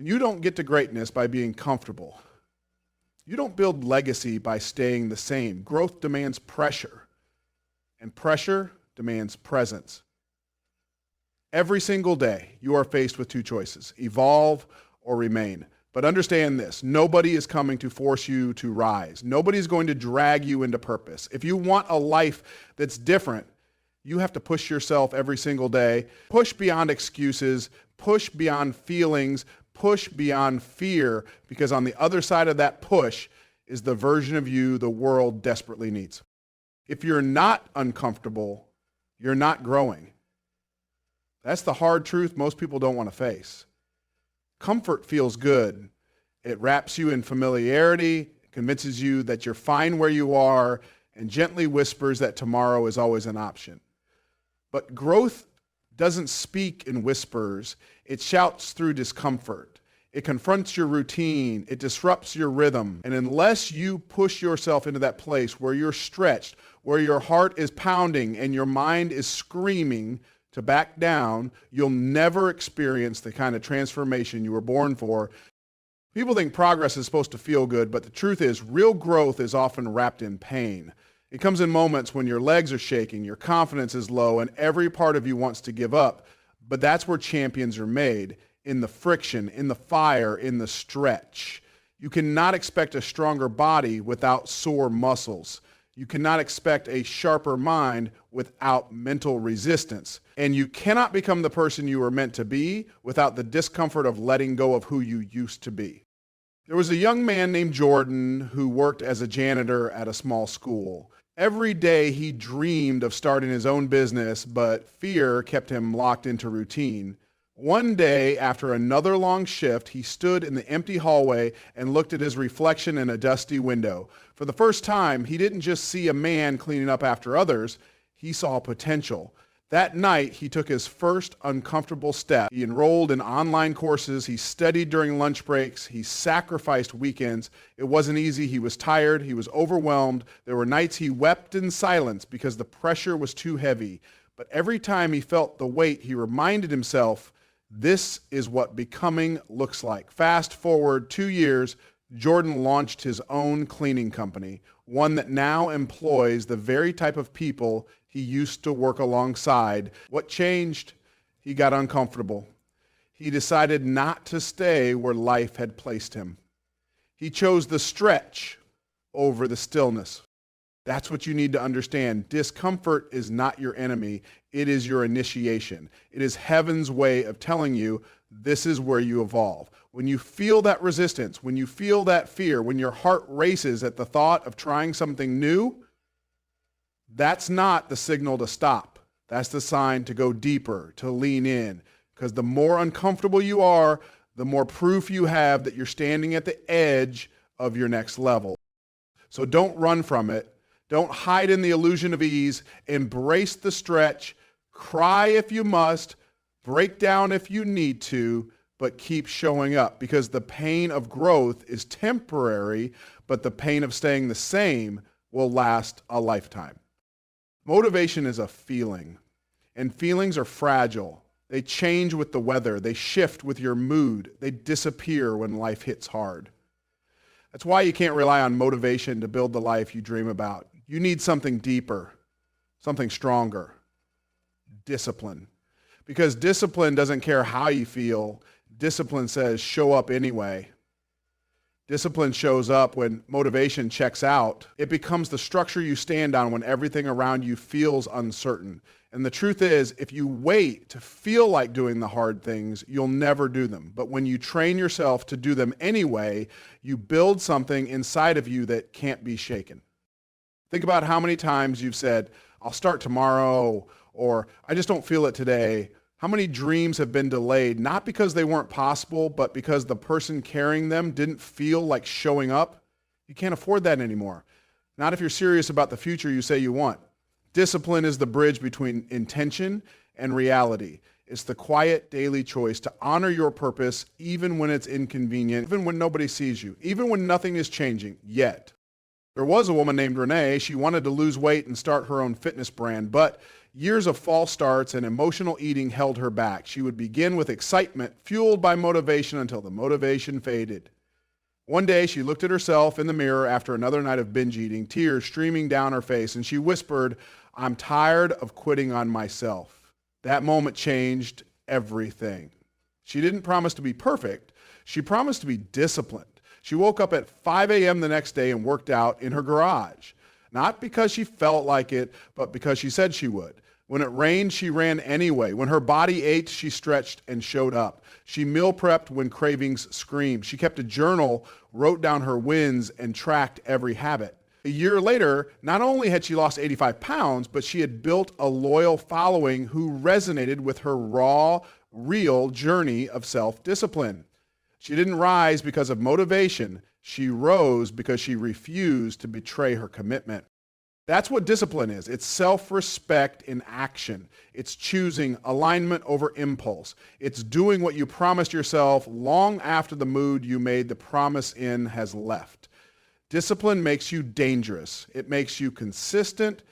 You don't get to greatness by being comfortable. You don't build legacy by staying the same. Growth demands pressure, and pressure demands presence. Every single day, you are faced with two choices: evolve or remain. But understand this, nobody is coming to force you to rise. Nobody is going to drag you into purpose. If you want a life that's different, you have to push yourself every single day. Push beyond excuses, push beyond feelings, push beyond fear, because on the other side of that push is the version of you the world desperately needs. If you're not uncomfortable, you're not growing. That's the hard truth most people don't want to face. Comfort feels good. It wraps you in familiarity, convinces you that you're fine where you are, and gently whispers that tomorrow is always an option. But growth doesn't speak in whispers. It shouts through discomfort. It confronts your routine. It disrupts your rhythm. And unless you push yourself into that place where you're stretched, where your heart is pounding and your mind is screaming to back down, you'll never experience the kind of transformation you were born for. People think progress is supposed to feel good, but the truth is, real growth is often wrapped in pain. It comes in moments when your legs are shaking, your confidence is low, and every part of you wants to give up. But that's where champions are made, in the friction, in the fire, in the stretch. You cannot expect a stronger body without sore muscles. You cannot expect a sharper mind without mental resistance. And you cannot become the person you were meant to be without the discomfort of letting go of who you used to be. There was a young man named Jordan who worked as a janitor at a small school. Every day he dreamed of starting his own business, but fear kept him locked into routine. One day, after another long shift, he stood in the empty hallway and looked at his reflection in a dusty window. For the first time, he didn't just see a man cleaning up after others, he saw potential. That night, he took his first uncomfortable step. He enrolled in online courses, he studied during lunch breaks, he sacrificed weekends. It wasn't easy, he was tired, he was overwhelmed. There were nights he wept in silence because the pressure was too heavy. But every time he felt the weight, he reminded himself, this is what becoming looks like. Fast forward 2 years, Jordan launched his own cleaning company, one that now employs the very type of people he used to work alongside. What changed? He got uncomfortable. He decided not to stay where life had placed him. He chose the stretch over the stillness. That's what you need to understand. Discomfort is not your enemy. It is your initiation. It is heaven's way of telling you this is where you evolve. When you feel that resistance, when you feel that fear, when your heart races at the thought of trying something new, that's not the signal to stop. That's the sign to go deeper, to lean in. Because the more uncomfortable you are, the more proof you have that you're standing at the edge of your next level. So don't run from it. Don't hide in the illusion of ease. Embrace the stretch. Cry if you must. Break down if you need to, but keep showing up, because the pain of growth is temporary, but the pain of staying the same will last a lifetime. Motivation is a feeling, and feelings are fragile. They change with the weather. They shift with your mood. They disappear when life hits hard. That's why you can't rely on motivation to build the life you dream about. You need something deeper, something stronger. Discipline. Because discipline doesn't care how you feel. Discipline says, show up anyway. Discipline shows up when motivation checks out. It becomes the structure you stand on when everything around you feels uncertain. And the truth is, if you wait to feel like doing the hard things, you'll never do them. But when you train yourself to do them anyway, you build something inside of you that can't be shaken. Think about how many times you've said, I'll start tomorrow, or I just don't feel it today. How many dreams have been delayed, not because they weren't possible, but because the person carrying them didn't feel like showing up? You can't afford that anymore. Not if you're serious about the future you say you want. Discipline is the bridge between intention and reality. It's the quiet daily choice to honor your purpose even when it's inconvenient, even when nobody sees you, even when nothing is changing yet. There was a woman named Renee. She wanted to lose weight and start her own fitness brand, but Years of false starts and emotional eating held her back. She would begin with excitement, fueled by motivation until the motivation faded. One day, she looked at herself in the mirror after another night of binge eating, tears streaming down her face, and she whispered, "I'm tired of quitting on myself." That moment changed everything. She didn't promise to be perfect. She promised to be disciplined. She woke up at 5 a.m. the next day and worked out in her garage. Not because she felt like it, but because she said she would. When it rained, she ran anyway. When her body ached, she stretched and showed up. She meal prepped when cravings screamed. She kept a journal, wrote down her wins, and tracked every habit. A year later, not only had she lost 85 pounds, but she had built a loyal following who resonated with her raw, real journey of self-discipline. She didn't rise because of motivation. She rose because she refused to betray her commitment. That's what discipline is. It's self-respect in action. It's choosing alignment over impulse. It's doing what you promised yourself long after the mood you made the promise in has left. Discipline makes you dangerous. It makes you consistent,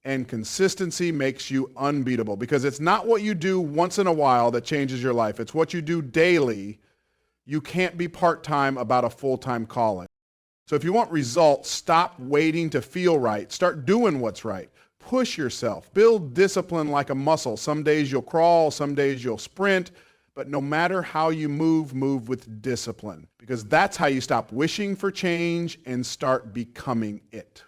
and consistency makes you unbeatable, because it's not what you do once in a while that changes your life. It's what you do daily. You can't be part-time about a full-time calling. So if you want results, stop waiting to feel right. Start doing what's right. Push yourself. Build discipline like a muscle. Some days you'll crawl, some days you'll sprint, but no matter how you move with discipline, because that's how you stop wishing for change and start becoming it.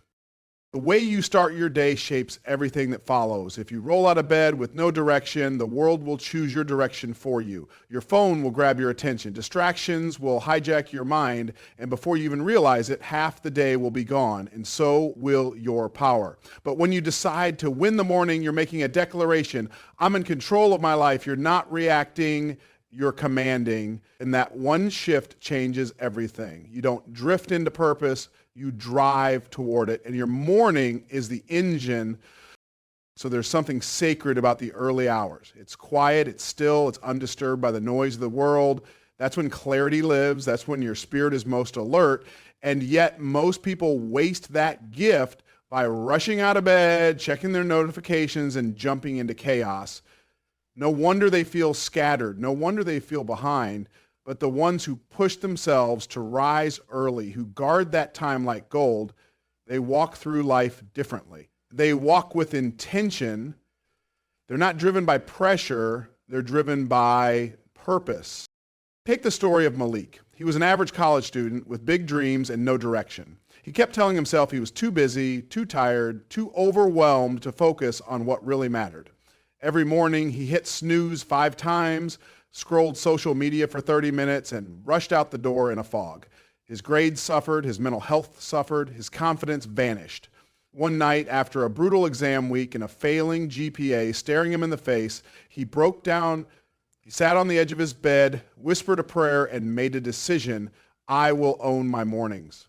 The way you start your day shapes everything that follows. If you roll out of bed with no direction, the world will choose your direction for you. Your phone will grab your attention. Distractions will hijack your mind, and before you even realize it, half the day will be gone, and so will your power. But when you decide to win the morning, you're making a declaration. I'm in control of my life. You're not reacting, you're commanding, and that one shift changes everything. You don't drift into purpose, you drive toward it, and your morning is the engine. So there's something sacred about the early hours. It's quiet, it's still, it's undisturbed by the noise of the world. That's when clarity lives. That's when your spirit is most alert. And yet most people waste that gift by rushing out of bed, checking their notifications, and jumping into chaos. No wonder they feel scattered. No wonder they feel behind. But the ones who push themselves to rise early, who guard that time like gold, they walk through life differently. They walk with intention. They're not driven by pressure. They're driven by purpose. Take the story of Malik. He was an average college student with big dreams and no direction. He kept telling himself he was too busy, too tired, too overwhelmed to focus on what really mattered. Every morning, he hit snooze 5 times, scrolled social media for 30 minutes, and rushed out the door in a fog. His grades suffered, his mental health suffered, his confidence vanished. One night, after a brutal exam week and a failing GPA staring him in the face, he broke down. He sat on the edge of his bed, whispered a prayer, and made a decision. I will own my mornings.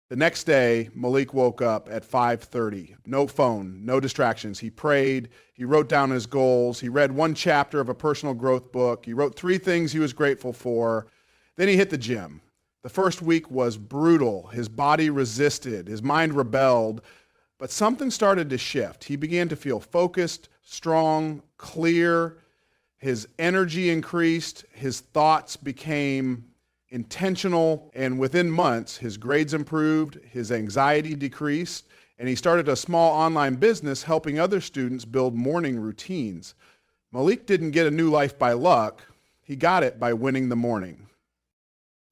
The next day, Malik woke up at 5:30. No phone, no distractions. He prayed. He wrote down his goals. He read 1 chapter of a personal growth book. He wrote 3 things he was grateful for. Then he hit the gym. The first week was brutal. His body resisted. His mind rebelled. But something started to shift. He began to feel focused, strong, clear. His energy increased. His thoughts became intentional, and within months, his grades improved, his anxiety decreased, and he started a small online business helping other students build morning routines. Malik didn't get a new life by luck. He got it by winning the morning.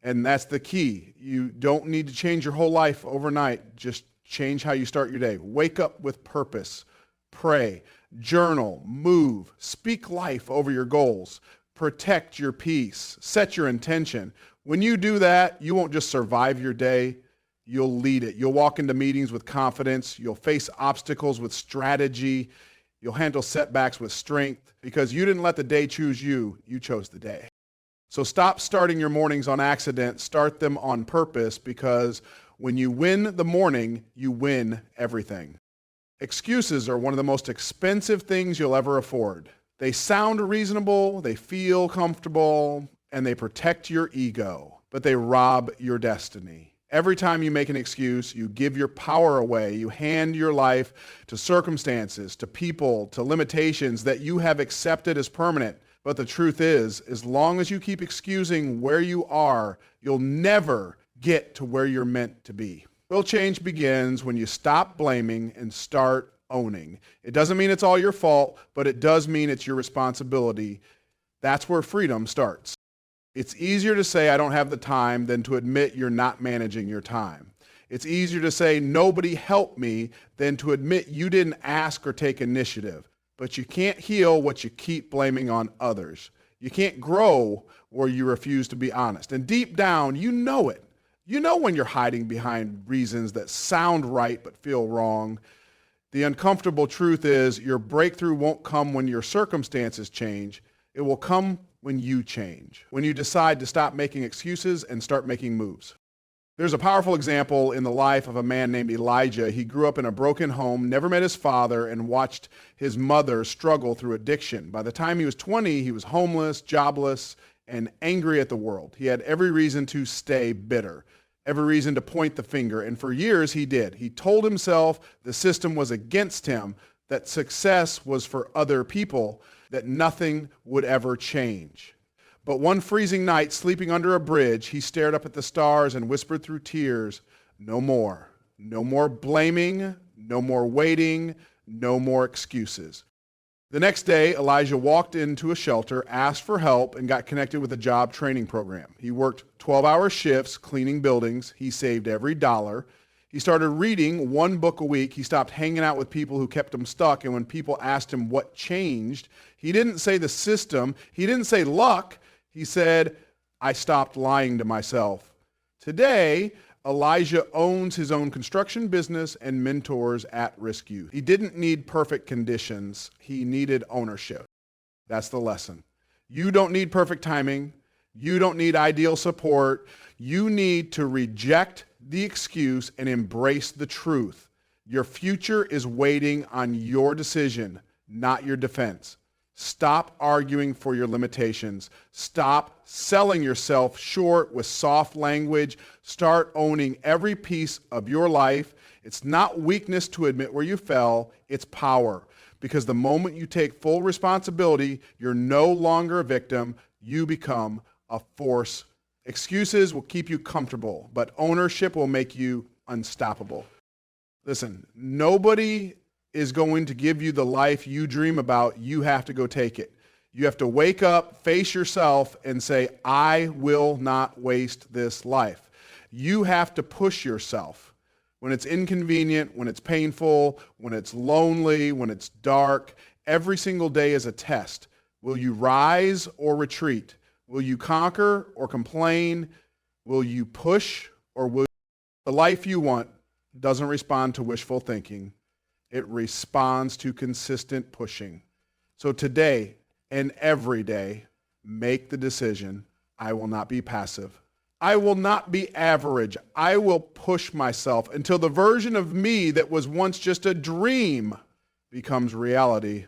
And that's the key. You don't need to change your whole life overnight. Just change how you start your day. Wake up with purpose. Pray. Journal. Move. Speak life over your goals. Protect your peace. Set your intention. When you do that, you won't just survive your day, you'll lead it. You'll walk into meetings with confidence. You'll face obstacles with strategy. You'll handle setbacks with strength, because you didn't let the day choose you. You chose the day. So stop starting your mornings on accident. Start them on purpose, because when you win the morning, you win everything. Excuses are one of the most expensive things you'll ever afford. They sound reasonable, they feel comfortable, and they protect your ego, but they rob your destiny. Every time you make an excuse, you give your power away. You hand your life to circumstances, to people, to limitations that you have accepted as permanent. But the truth is, as long as you keep excusing where you are, you'll never get to where you're meant to be. Real change begins when you stop blaming and start owning. It doesn't mean it's all your fault, but it does mean it's your responsibility. That's where freedom starts. It's easier to say I don't have the time than to admit you're not managing your time. It's easier to say nobody helped me than to admit you didn't ask or take initiative. But you can't heal what you keep blaming on others. You can't grow where you refuse to be honest. And deep down, you know it. You know when you're hiding behind reasons that sound right but feel wrong. The uncomfortable truth is your breakthrough won't come when your circumstances change. It will come when you change, when you decide to stop making excuses and start making moves. There's a powerful example in the life of a man named Elijah. He grew up in a broken home, never met his father, and watched his mother struggle through addiction. By the time he was 20, he was homeless, jobless, and angry at the world. He had every reason to stay bitter, every reason to point the finger, and for years he did. He told himself the system was against him, that success was for other people, that nothing would ever change. But one freezing night, sleeping under a bridge, he stared up at the stars and whispered through tears, "No more. No more blaming, no more waiting, no more excuses." The next day, Elijah walked into a shelter, asked for help, and got connected with a job training program. He worked 12-hour shifts cleaning buildings. He saved every dollar. He started reading one book a week. He stopped hanging out with people who kept him stuck. And when people asked him what changed, he didn't say the system. He didn't say luck. He said, "I stopped lying to myself." Today, Elijah owns his own construction business and mentors at-risk youth. He didn't need perfect conditions. He needed ownership. That's the lesson. You don't need perfect timing. You don't need ideal support. You need to reject the excuse and embrace the truth. Your future is waiting on your decision, not your defense. Stop arguing for your limitations. Stop selling yourself short with soft language. Start owning every piece of your life. It's not weakness to admit where you fell. It's power. Because the moment you take full responsibility, you're no longer a victim. You become a force. Excuses will keep you comfortable, but ownership will make you unstoppable. Listen, nobody is going to give you the life you dream about. You have to go take it. You have to wake up, face yourself, and say, "I will not waste this life." You have to push yourself. When it's inconvenient, when it's painful, when it's lonely, when it's dark, every single day is a test. Will you rise or retreat? Will you conquer or complain? Will you push or will you? The life you want doesn't respond to wishful thinking. It responds to consistent pushing. So today and every day, make the decision, I will not be passive. I will not be average. I will push myself until the version of me that was once just a dream becomes reality.